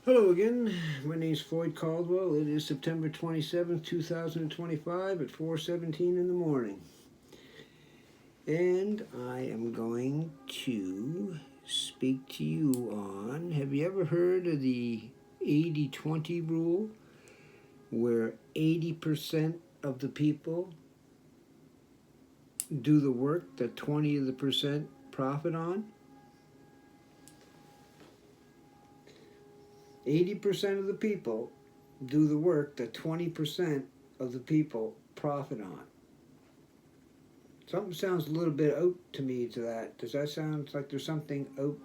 Hello again. My name is Floyd Caldwell. It is September 27th, 2025 at 4:17 in the morning. And I am going to speak to you on, have you ever heard of the 80-20 rule, where 80% of the people do the work that 20 of the percent profit on? 80% of the people do the work that 20% of the people profit on. Something sounds a little bit out to me to that. Does that sound like there's something out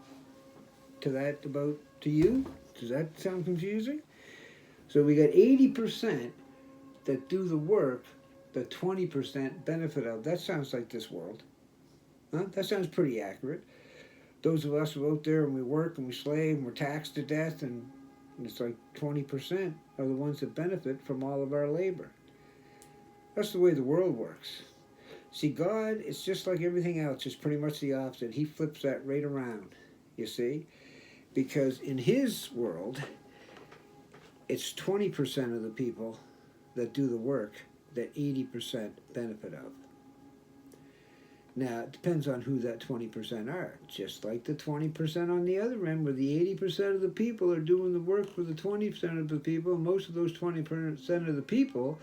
to that about to you? Does that sound confusing? So we got 80% that do the work that 20% benefit of. That sounds like this world. Huh? That sounds pretty accurate. Those of us who are out there and we work and we slave and we're taxed to death, and it's like 20% are the ones that benefit from all of our labor. That's the way the world works. See, God is just like everything else, it's pretty much the opposite. He flips that right around, you see? Because in His world, it's 20% of the people that do the work that 80% benefit of. Now, it depends on who that 20% are. Just like the 20% on the other end, where the 80% of the people are doing the work for the 20% of the people, most of those 20% of the people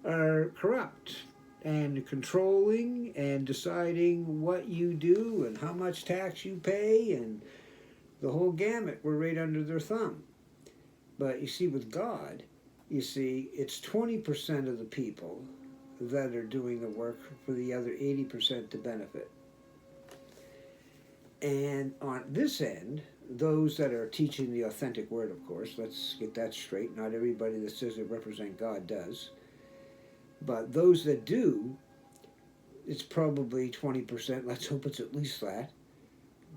are corrupt and controlling and deciding what you do and how much tax you pay, and the whole gamut. We're right under their thumb. But you see, with God, you see, it's 20% of the people that are doing the work for the other 80% to benefit. And on this end, those that are teaching the authentic word, of course, let's get that straight. Not everybody that says they represent God does. But those that do, it's probably 20%. Let's hope it's at least that.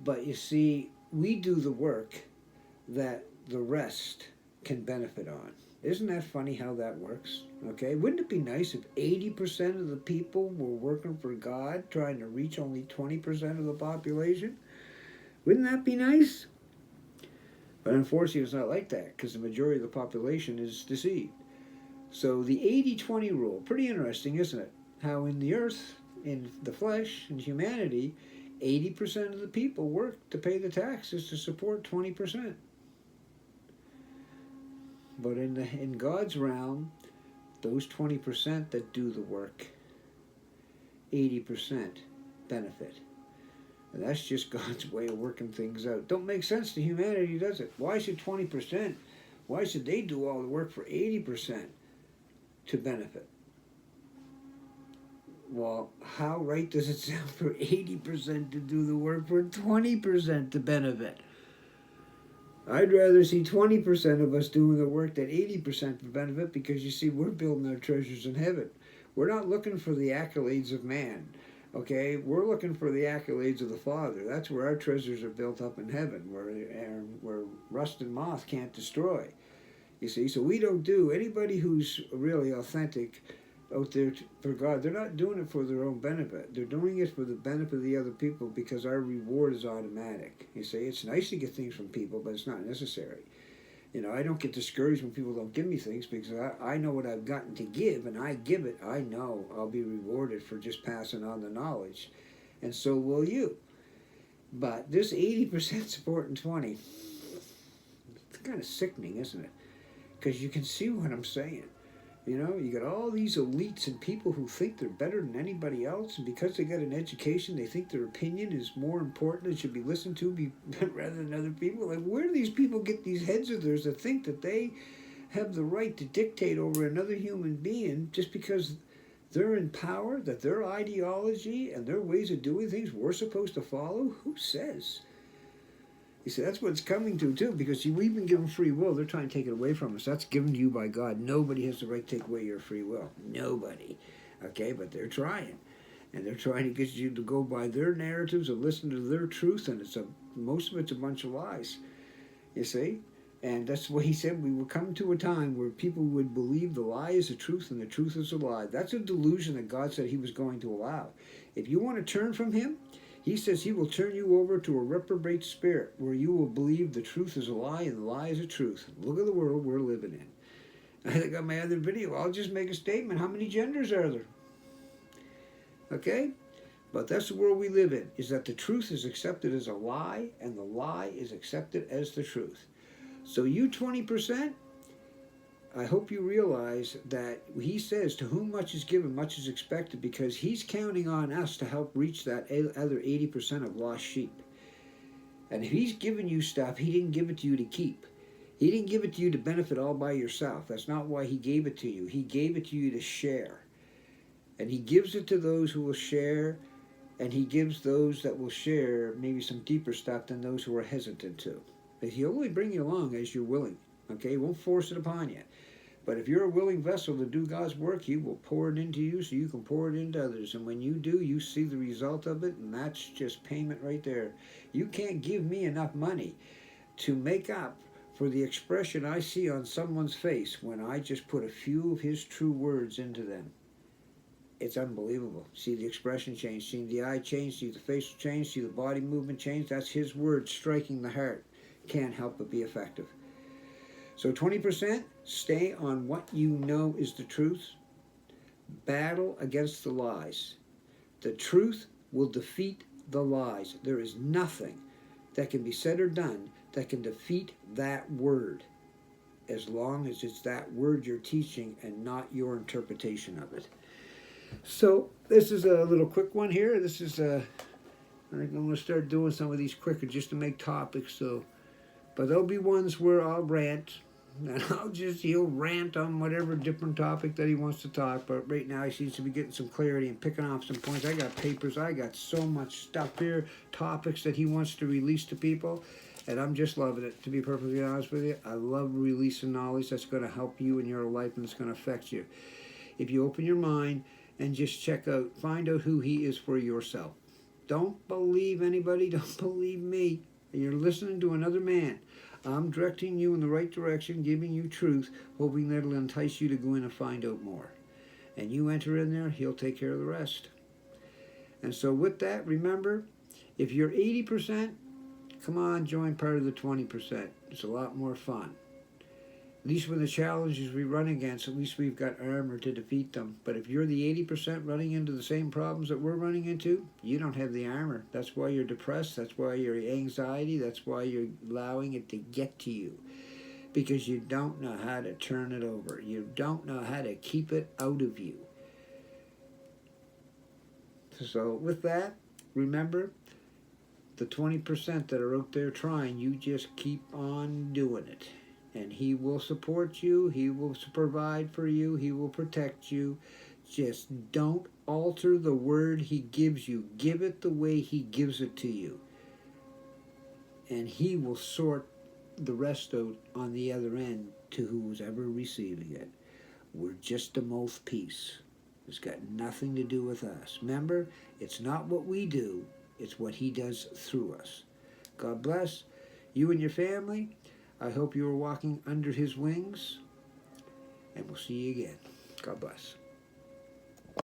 But you see, we do the work that the rest can benefit on. Isn't that funny how that works? Okay, wouldn't it be nice if 80% of the people were working for God, trying to reach only 20% of the population? Wouldn't that be nice? But unfortunately, it's not like that, because the majority of the population is deceived. So the 80-20 rule, pretty interesting, isn't it? How in the earth, in the flesh, in humanity, 80% of the people work to pay the taxes to support 20%. But in God's realm, those 20% that do the work, 80% benefit. And that's just God's way of working things out. Don't make sense to humanity, does it? Why should 20%, why should they do all the work for 80% to benefit? Well, how right does it sound for 80% to do the work for 20% to benefit? I'd rather see 20% of us doing the work that 80% to benefit, because you see, we're building our treasures in heaven. We're not looking for the accolades of man, okay? We're looking for the accolades of the Father. That's where our treasures are built up in heaven, where rust and moth can't destroy. You see, so we don't do, anybody who's really authentic out there for God, they're not doing it for their own benefit. They're doing it for the benefit of the other people, because our reward is automatic. You see, it's nice to get things from people, but it's not necessary. You know, I don't get discouraged when people don't give me things, because I know what I've gotten to give, and I give it. I know I'll be rewarded for just passing on the knowledge, and so will you. But this 80% support in 20, it's kind of sickening, isn't it? Because you can see what I'm saying. You know, you got all these elites and people who think they're better than anybody else, and because they got an education, they think their opinion is more important and should be listened to rather than other people. Like, where do these people get these heads of theirs that think that they have the right to dictate over another human being just because they're in power, that their ideology and their ways of doing things we're supposed to follow? Who says? You see, that's what it's coming to, too, because we've been given free will. They're trying to take it away from us. That's given to you by God. Nobody has the right to take away your free will. Nobody. Okay, but they're trying. And they're trying to get you to go by their narratives and listen to their truth, and most of it's a bunch of lies. You see? And that's what he said. We will come to a time where people would believe the lie is the truth and the truth is a lie. That's a delusion that God said he was going to allow. If you want to turn from him, He says he will turn you over to a reprobate spirit where you will believe the truth is a lie and the lie is a truth. Look at the world we're living in. I think on my other video, I'll just make a statement. How many genders are there? Okay? But that's the world we live in, is that the truth is accepted as a lie and the lie is accepted as the truth. So you 20%, I hope you realize that he says, to whom much is given, much is expected, because he's counting on us to help reach that other 80% of lost sheep. And if he's given you stuff, he didn't give it to you to keep. He didn't give it to you to benefit all by yourself. That's not why he gave it to you. He gave it to you to share. And he gives it to those who will share, and he gives those that will share maybe some deeper stuff than those who are hesitant to. But he'll only bring you along as you're willing. Okay, he won't force it upon you. But if you're a willing vessel to do God's work, he will pour it into you so you can pour it into others. And when you do, you see the result of it, and that's just payment right there. You can't give me enough money to make up for the expression I see on someone's face when I just put a few of his true words into them. It's unbelievable. See the expression change, see the eye change, see the facial change, see the body movement change. That's his words striking the heart. Can't help but be effective. So 20%, stay on what you know is the truth. Battle against the lies. The truth will defeat the lies. There is nothing that can be said or done that can defeat that word, as long as it's that word you're teaching and not your interpretation of it. So this is a little quick one here. This is I'm going to start doing some of these quicker just to make topics. But there'll be ones where I'll rant, and he'll rant on whatever different topic that he wants to talk. But right now he seems to be getting some clarity and picking off some points. I got papers. I got so much stuff here, topics that he wants to release to people. And I'm just loving it, to be perfectly honest with you. I love releasing knowledge that's going to help you in your life and it's going to affect you. If you open your mind and just find out who he is for yourself. Don't believe anybody. Don't believe me. You're listening to another man. I'm directing you in the right direction, giving you truth, hoping that it'll entice you to go in and find out more. And you enter in there, he'll take care of the rest. And so with that, remember, if you're 80%, come on, join part of the 20%. It's a lot more fun. At least with the challenges we run against, at least we've got armor to defeat them. But if you're the 80% running into the same problems that we're running into, you don't have the armor. That's why you're depressed. That's why you're anxiety. That's why you're allowing it to get to you. Because you don't know how to turn it over. You don't know how to keep it out of you. So with that, remember, the 20% that are out there trying, you just keep on doing it. And he will support you. He will provide for you. He will protect you. Just don't alter the word he gives you. Give it the way he gives it to you. And he will sort the rest out on the other end to who's ever receiving it. We're just a mouthpiece. It's got nothing to do with us. Remember, it's not what we do. It's what he does through us. God bless you and your family. I hope you are walking under his wings, and we'll see you again. God bless.